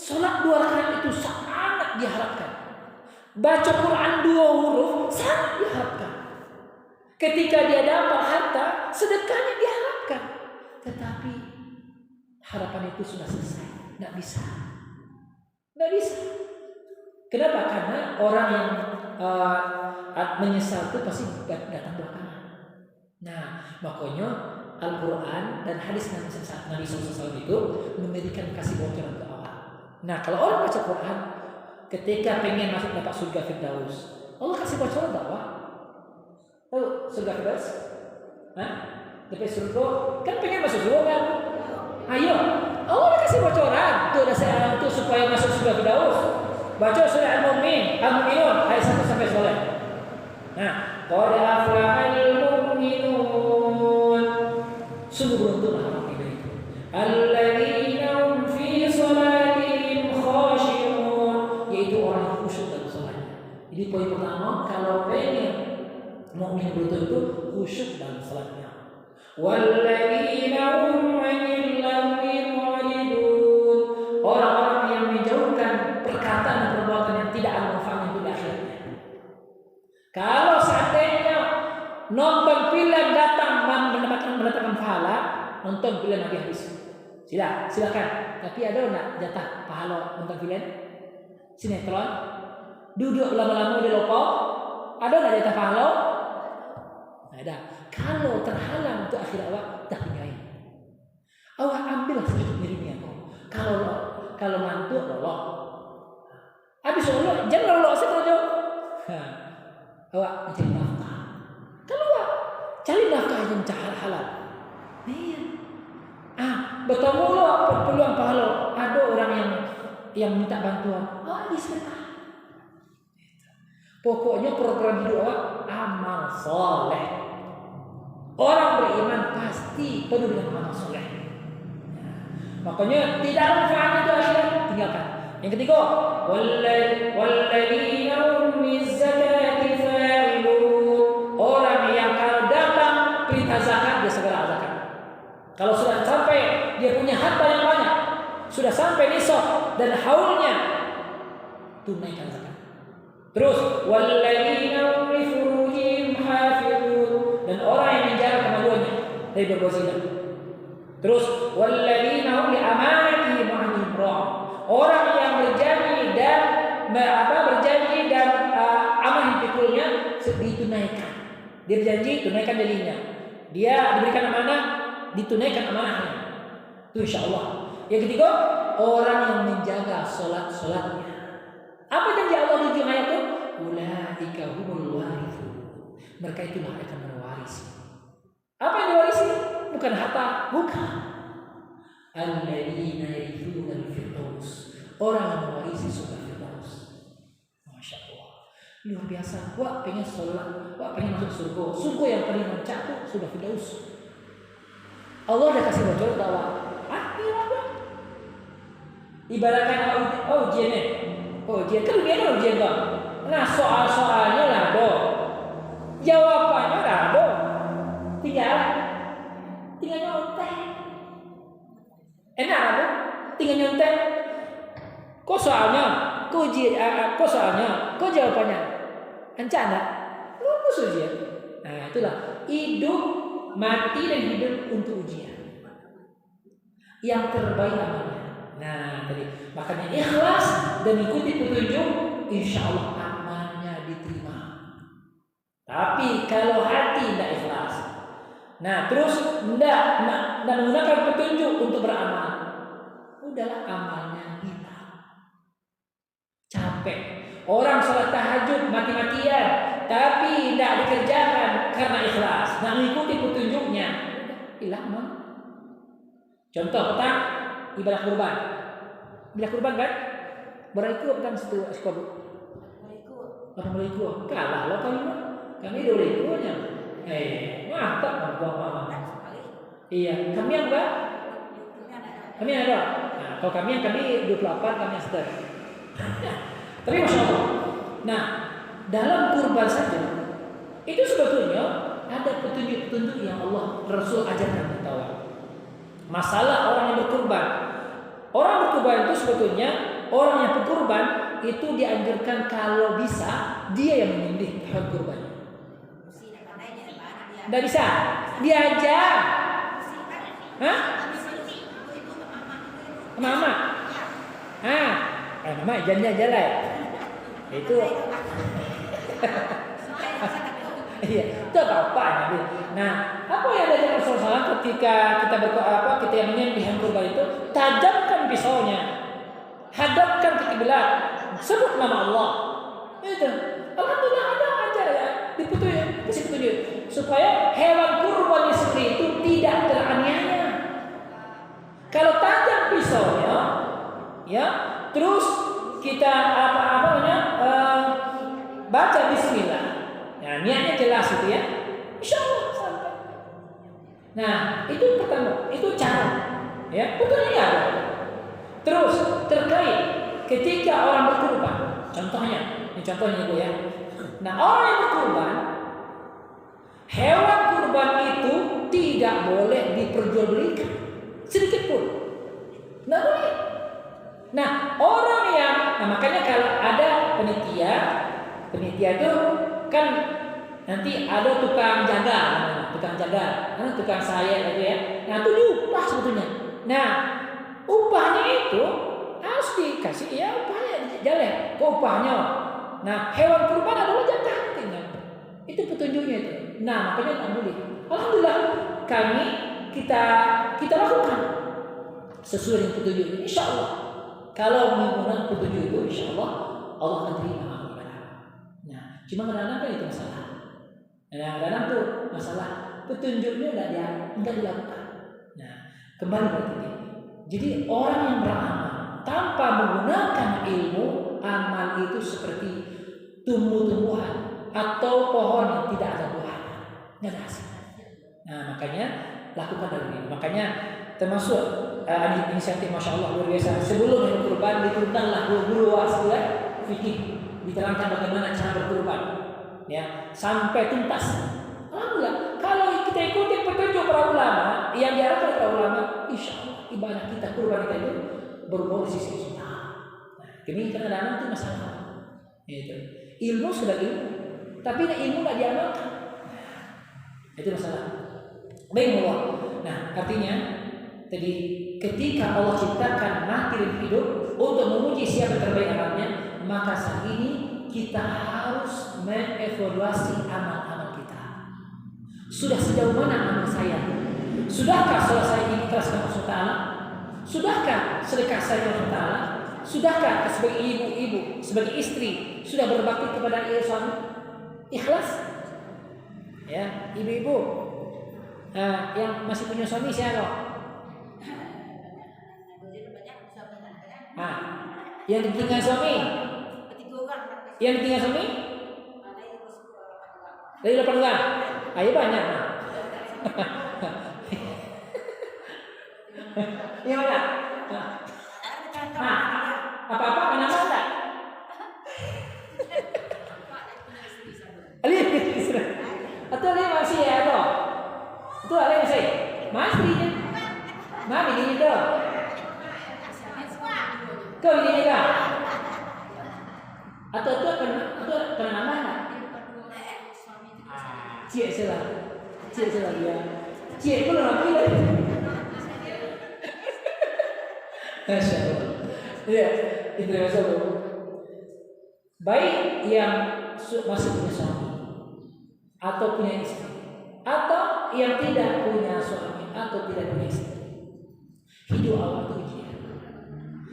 sholat 2 rakaat itu sangat diharapkan. Baca Quran 2 huruf sangat diharapkan. Ketika dia dapat harta, sedekahnya diharapkan. Tetapi harapan itu sudah selesai, nggak bisa. Kenapa? Karena orang yang menyesal itu pasti datang belakangan. Nah, makanya Al-Quran dan hadis Nabi SAW itu memberikan kasih bocoran ke awal. Nah, kalau orang baca Quran ketika pengen masuk dapat surga Firdaus, Allah kasih bocoran tak, Pak? Tahu surga Firdaus? Dapat surga kan pengen masuk surga kan? Ayo, Allah udah kasih bocoran tuh supaya masuk surga Firdaus. Baca surah Al-Mu'minun ayat 1 sampai 9. Nah, qad aflahal mu'minun. Sungguh beruntunglah orang itu. Alladzina hum fi shalatihim khashi'un, yaitu orang yang khusyuk dalam salatnya. Jadi poin pertama, kalau pengen mukmin betul itu khusyuk dalam salatnya. Walladzina hum 'anil lagwi mu'ridun, orang-orang yang menjauhkan perkataan dan perbuatan yang tidak ada manfaatnya itu di akhirnya. Kalau seandainya nonton film datang mendapatkan pahala, nonton film lagi habis. Silakan. Tapi ada enggak jatah pahala nonton film? Sinetron? Duduk lama-lama di lopok? Ada enggak jatah pahala? Ada. Kalau terhalang untuk akhir awak, tak tinggalin. Awak ambil sedikit miringnya. Kalau ngantuk lolok. Habis lolok, jangan lolok saja. Awak mencari nafkah. Kalau awak cari nafkah yang halal. Iya. Bertemu lo peluang pahala. Ada orang yang minta bantuan. Awak sedekah. Pokoknya program hidup awak amal soleh. Orang beriman pasti penuh dengan amal soleh. Makanya tidak ada manfaatnya itu akhirat, tinggalkan. Yang ketiga, walladzina hum lizzakati fa'ilun, orang yang kalau datang perintah zakat dia segera zakat. Kalau sudah sampai dia punya harta yang banyak, sudah sampai nisab dan haulnya, tunaikan zakat. Terus walladzina hum li furujihim hafizun, dan orang yang menjaga kemaluannya dari berbuat zina. Terus walladzina hum li amanatihim ma'anihim ra'un, orang yang berjanji dan amanah pikulnya ditunaikan. Dia berjanji tunaikan janjinya. Dia diberikan amanah, ditunaikan amanahnya. Itu insyaallah. Yang ketiga, orang yang menjaga salatnya. Apa janji Allah di ujung ayat itu? Ulaika humul warithun. Mereka itulah akan mewarisi. Apa yang diwarisi? Bukan harta, bukan. Alladzina yarithuna al-firdaus, orang yang mewarisi surga Firdaus. Masya Allah, luar biasa. Wah pengen sholat, wah pengen masuk surga. Surga yang paling rancak itu surga Firdaus. Allah udah kasih bocor bahwa ibaratkan ujian kan ujian bang. Nah soal-soalnya lah jawabannya lah tinggal nyontek. Enak apa? Tinggal nyontek. Kok soalnya? Kok soalnya? Kok jawabannya? Encana? Lulus ujian. Nah itulah hidup, mati dan hidup untuk ujian. Yang terbaik amalnya. Nah tadi makanya ikhlas dan ikuti petunjuk, insya Allah amalnya diterima. Tapi kalau hati tidak ikhlas, nah terus tidak menggunakan petunjuk untuk beramal, udahlah amalnya hilang. Capek. Orang sholat tahajud mati-matian, tapi tidak dikerjakan karena ikhlas, tidak mengikuti petunjuknya, hilang mah. Contoh petang ibadah kurban. Ibadah kurban kan? Berikut kan situ ekor. Berikut. Kalah lo kami dulu ikutnya. Mantap buang. Iya, kami yang enggak? Kami ada. Nah, kalau kami 28, kami yang seter. Tapi Masya Allah. Nah, dalam kurban saja itu sebetulnya ada petunjuk-petunjuk yang Allah Rasul ajarkan kita. Masalah orang yang berkurban. Orang berkurban itu sebetulnya orang yang berkurban itu dianjurkan kalau bisa dia yang menyembelih hewan kurbannya. Nggak bisa, diajar. Hah? Mama. Mama jalan-jalan. Itu. Iya, itu apa? Nah, apa yang ada dalam Rasulullah ketika kita kita yang menyembelih hewan kurban itu, tajamkan pisaunya, hadapkan ke kiblat, sebut nama Allah. Itu. Alhamdulillah ada ajar ya, kasih petunjuk supaya hewan kurban seperti itu tidak teraniaya. Kalau tajam pisaunya, ya, terus kita baca Bismillah. Nah, niatnya jelas itu ya. Insya Allah sampai. Nah, itu pertama, itu cara. Ya, betulnya ada. Terus terkait ketika orang berkurban, contohnya Bu ya. Nah, orang yang berkurban, hewan kurban itu tidak boleh diperjualbelikan sedikit pun. Nggak boleh. Nah, orang yang, makanya kalau ada panitia itu kan nanti ada tukang jaga, tukang sayap gitu ya. Nah, itu diupah sebetulnya. Nah, upahnya itu harus dikasih ya, upahnya jalan ke upahnya. Nah, hewan kurban adalah jatah nantinya. Itu petunjuknya itu. Nah, makanya tak boleh. Alhamdulillah kita lakukan sesuai dengan petunjuk ini. Insya Allah kalau menggunakan petunjuk itu, insya Allah Allah akan terima amal kita. Nah, cuma kadang-kadang kan itu masalah. Kadang-kadang tuh masalah petunjuknya tidak dilakukan. Nah, kembali berarti ini. Jadi orang yang beramal tanpa menggunakan ilmu, amal itu seperti tumbuh-tumbuhan atau pohon yang tidak ada buahnya, nggak ada hasil. Nah, makanya lakukan dari ini. Makanya termasuk inisiatif Masya Allah luar biasa. Sebelum yang berkurban diturunkanlah guru wasil fikih, diterangkan bagaimana cara berkurban, ya, sampai tuntas. Alhamdulillah, kalau kita ikuti petunjuk para ulama yang diarahkan para ulama, insya Allah ibadah kita kurban kita itu berbau di sisi kita. Nah, ini kadang-kadang itu masalah. Itu ilmu sudah ilmu, tapi ilmu tidak diamalkan. Nah, itu masalah. Baik Allah. Nah, artinya tadi ketika Allah ciptakan mati dan hidup untuk menguji siapa terbaik amalnya, maka saat ini kita harus mengevaluasi amal-amal kita. Sudah sejauh mana amal saya? Sudahkah sholat saya ikhlas kepada Allah Taala? Sudahkah sedekah saya kepada Allah Taala? Sudahkah sebagai ibu-ibu, sebagai istri sudah berbakti kepada suami? Ikhlas? Ya, ibu-ibu yang masih punya suami siapa? Yang ditinggal suami? Yang ditinggal suami? Dari 8 bulan. Ayo banyak. Yang mana? Apa-apa kenapa enggak? Atau dia masih ya toh? Itu ada masih? Masih. Mami ini toh. Kau ini juga. Atau kena nama enggak? Cik salah dia. Cik pun orang pilih. Masya Allah. Ya, itu masalah. Baik yang masih punya suami atau punya istri, atau yang tidak punya suami atau tidak punya istri, hidup Allah itu ujian.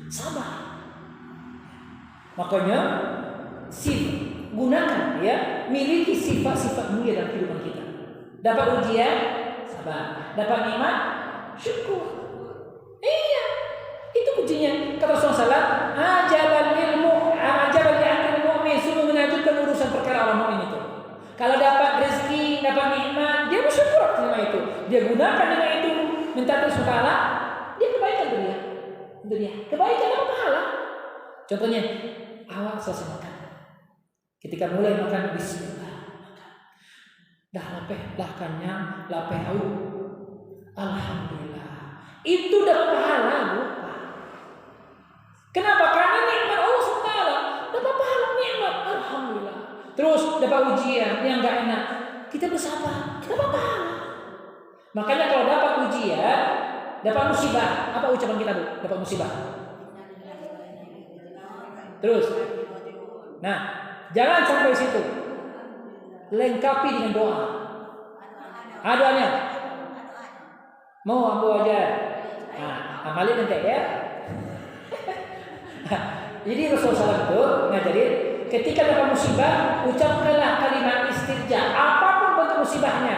Sabar. Makanya gunakan ya, miliki sifat-sifat mulia dalam kehidupan kita. Dapat ujian, sabar. Dapat nikmat, syukur. Iya, itu kuncinya. Kata Rasulullah, ajabal ilmu, ajabal ilmu mu'min, sungguh menakjubkan urusan perkara orang mukmin itu. Kalau dapat rezeki, dapat nikmat, dia bersyukur atas nikmat itu. Dia gunakan nikmat itu minta terus pahala, dia kebaikan untuk dia. Kebaikan apa pahala? Contohnya, awak selesai makan. Ketika mulai makan, bismillah. Dah lapeh, lah kenyang, lapeh haus. Alhamdulillah. Itu dapat pahala, Bu. Kenapa? Karena dapat ujian yang nggak enak, kita bersabar, kita apa? Makanya kalau dapat ujian, dapat musibah, apa ucapan kita tuh? Dapat musibah. Terus, nah, jangan sampai situ. Lengkapi dengan doa. Doanya. Mau ambil ajar. Nah, amalin nanti ya. Jadi Rasulullah itu ngajarin, ketika dapat musibah, ucapkanlah kalimat istirja, apapun bentuk musibahnya.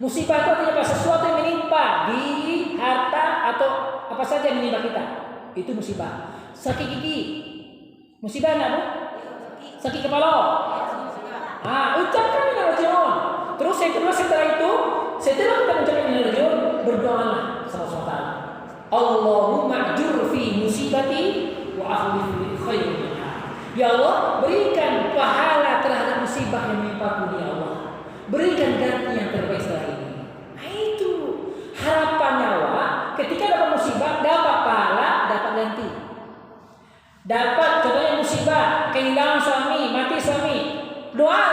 Musibah itu artinya sesuatu yang menimpa diri, harta, atau apa saja yang menimpa kita. Itu musibah. Sakit gigi, musibah enggak Bu? Sakit kepala. Ucapkan minal rajiun. Terus yang kedua setelah itu, setelah kita mengucapkan minal rajiun, berdoalah sama Allah. Allahumma ajur fi musibati wa akhlif li khairin minha. Ya Allah, berikan pahala terhadap musibah yang menimpaku ya Allah. Berikan ganti yang terbaik setelah ini. Nah itu harapan nyawa. Ketika dapat musibah, dapat pahala, dapat ganti. Dapat contohnya musibah, kehilangan suami, mati suami, doa,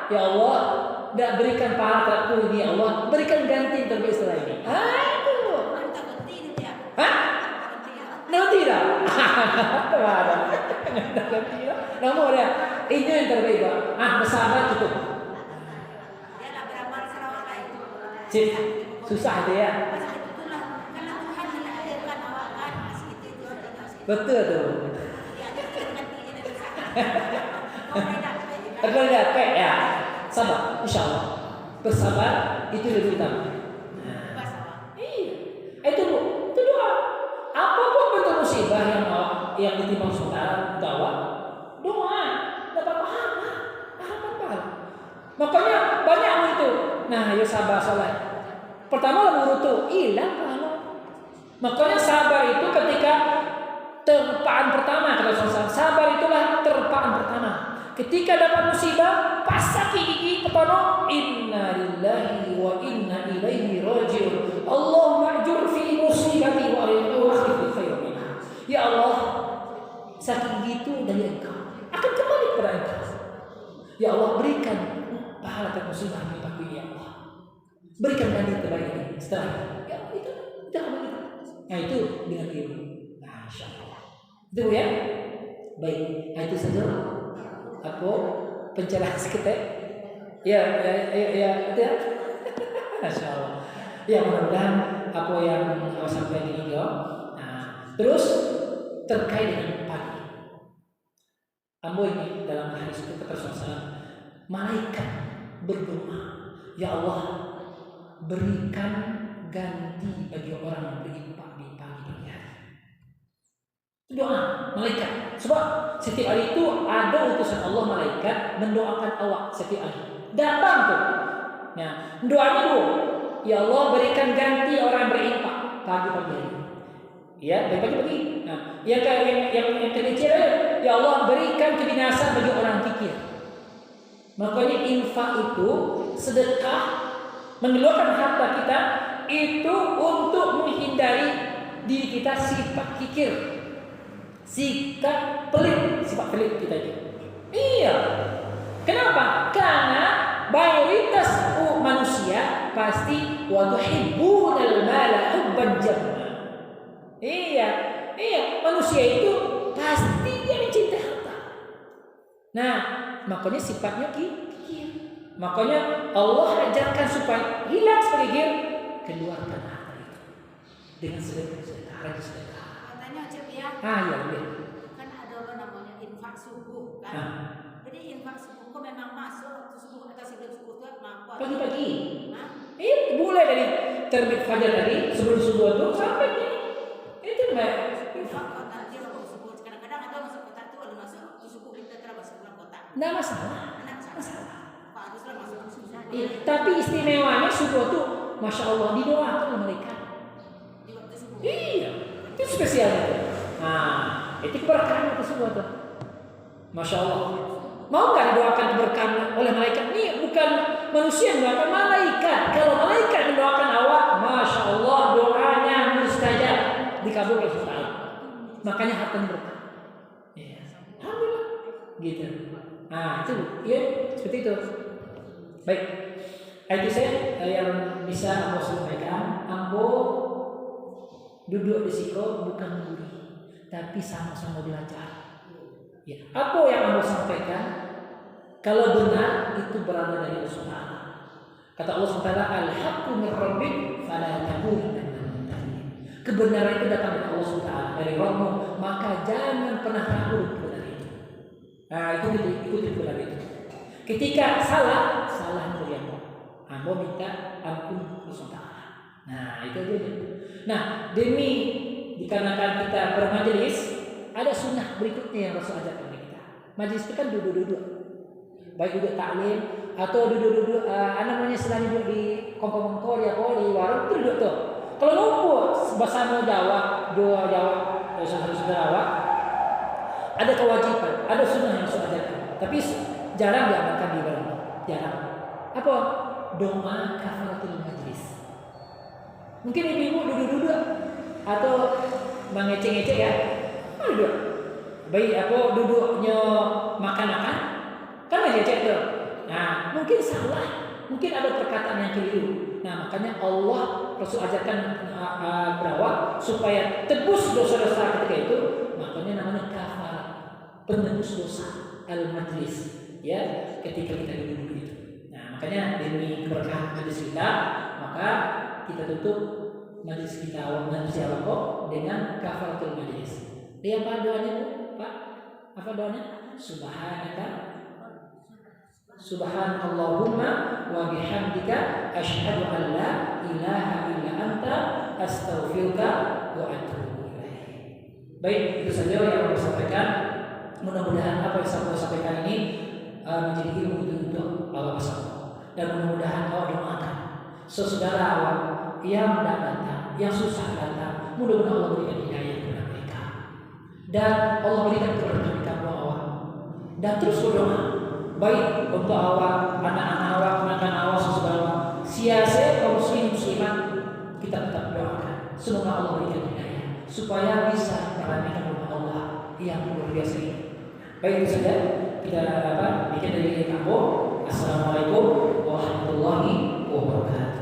ya Allah, berikan pahala terhadapku ya Allah, berikan ganti yang terbaik setelah ini. Itu. No tidak. Namun ada ini yang terbaik Pak. Bersabar cukup. Susah itu ya. Betul tuh. Terlihat ya. Sabar, insya Allah. Bersabar itu lebih utama. Iya. Itu Bu. Itu doa. Apapun bentuk musibah yang ditimpa saudara, doa, dapat pahala. Makanya banyak itu. Nah, ya sabar salat. Pertama menurut tuh hilang pahala. Makanya sabar itu ketika terpaan pertama kata Rasulullah. Sabar itulah terpaan pertama. Ketika dapat musibah, pas sakit gigi kepala, inna lillahi wa inna ilaihi rajiun. Allahumma ajur fi musibati wa akhlif li khairin minha. Ya Allah, sakit gigi itu dari Engkau, akan kembali kepada Engkau. Ya Allah, berikan pahala dan musibah menimpaku ya Allah. Berikan ganti terbaik ini. Setelah ya itu kamu itu. Nah itu dengan ilmu. Nah, insyaallah. Itu ya. Baik, nah, itu saja. Apa pencerahan seketik? Ya, itu ya. Masya Allah. Ya mudah-mudahan apa yang saya sampaikan ini ya. Nah, terus terkait dengan pagi. Ambo ini dalam hadis itu ketersosaan malaikat berdoa, ya Allah, berikan ganti bagi orang yang berinfak di pagi hari. Doa malaikat. Sebab setiap hari itu ada utusan Allah malaikat mendoakan awak setiap hari. Datang tuh. Nah, doanya dulu. Ya Allah, berikan ganti orang yang berinfak pagi-pagi hari. Ya, pagi-pagi. Nah, yang kecil ya Allah, berikan kebinasan bagi orang kikir. Makanya infak itu sedekah, mengeluarkan harta kita itu untuk menghindari diri kita sifat kikir, sikap pelit, sifat pelit kita itu. Iya. Kenapa? Karena mayoritas manusia pasti wa tuhibbunal mala hubban jamma. Iya, manusia itu pasti dia mencintai harta. Nah, makanya sifatnya kikir. Makanya Allah ajarkan supaya hilang sedikit, keluarkan harta itu dengan sedekah. Katanya Cep ya. Ya. Kan ada apa namanya infak subuh kan. Jadi infak subuh kok memang masuk waktu subuh atau sebelum subuh itu mampu. Pagi-pagi. Mulai dari terbit fajar tadi sebelum subuh itu sampai ini. Itu enggak infak kota dia waktu subuh. Kadang-kadang ada masuk kota itu ada masuk waktu subuh kita terus masuk kota. Enggak masalah. Pak haruslah masuk subuh. Tapi istimewanya subuh itu Masya Allah didoakan oleh mereka. Di waktu subuh. Iya, itu spesialnya. Nah, itu keberkahan itu subuh tuh. Masya Allah. Mau nggak didoakan keberkahan oleh malaikat? Ini bukan manusia yang mendoakan, malaikat. Kalau malaikat mendoakan awak, Masya Allah, doanya mustajab, dikabulkan Allah. Makanya hartanya berkah. Ya. Alhamdulillah. Gitu. Nah itu ya seperti itu. Baik, itu saya yang bisa Ambo sampaikan. Ambo duduk di siko bukan guru, tapi sama-sama belajar. Ya, apa yang Ambo sampaikan kalau benar itu berada dari Allah Subhanahu. Kata Allah Subhanahu wa taala, "Al-haqqu min rabbik fala takunanna minal mumtarin." Kebenaran itu datang dari Allah Subhanahu wa taala, dari Rabbmu, maka jangan pernah ragu kebenaran itu. Nah, itu ikuti kebenaran itu. Ketika salah dari Allah. Ambo minta ampun Allah Subhanahu wa taala. Nah, itu dia. Nah, demi dikarenakan kita bermajelis, ada sunnah berikutnya yang Rasul ajarkan kepada kita. Majelis itu kan duduk-duduk. Baik duduk taklim atau duduk-duduk namanya selain duduk di kompor ya di warung itu duduk tuh. Kalau ngumpul bersama Jawa, saudara-saudara, ada kewajiban, ada sunnah yang Rasul ajarkan. Tapi jarang diamalkan di dalam. Jarang. Apa? Doa kafaratul majlis. Mungkin ibu-ibu duduk-duduk atau mengecek-ngecek ya. Duduk. Baik apa duduknya makan-makan? Kan ngecek tuh. Nah, mungkin salah, mungkin ada perkataan yang keliru. Nah, makanya Allah Rasul ajarkan berawal supaya tebus dosa-dosa ketika itu, makanya namanya kafarat, penebus dosa al-majlis, ya, ketika kita duduk itu. Nah, makanya demi keberkahan majlis kita, maka kita tutup majlis kita manusia rokok dengan kafaratul majlis. Dia apa doanya Bu? Pak? Apa doanya? Subhanallahumma wa bihamdika asyhadu an la ilaha illa anta astaghfiruka wa atubu ilaik. Baik, itu saja yang saya sampaikan. Mudah-mudahan apa yang saya sampaikan ini menjadi ilmu untuk Allah bersama. Dan mudah-mudahan Allah doakan saudara awam yang tidak datang, yang susah datang, mudah-mudahan Allah berikan hidayah kepada mereka. Dan Allah berikan keberkahan kepada awam. Dan terus berdoa. Baik untuk awak, anak-anak awak, anak-anak awak, saudara, siasat kaum muslimat kita tetap doakan. Semoga Allah berikan hidayah supaya bisa meramaikan rumah Allah yang luar biasa ini. Baik itu saja kita bikin dari kamu. Assalamualaikum warahmatullahi wabarakatuh.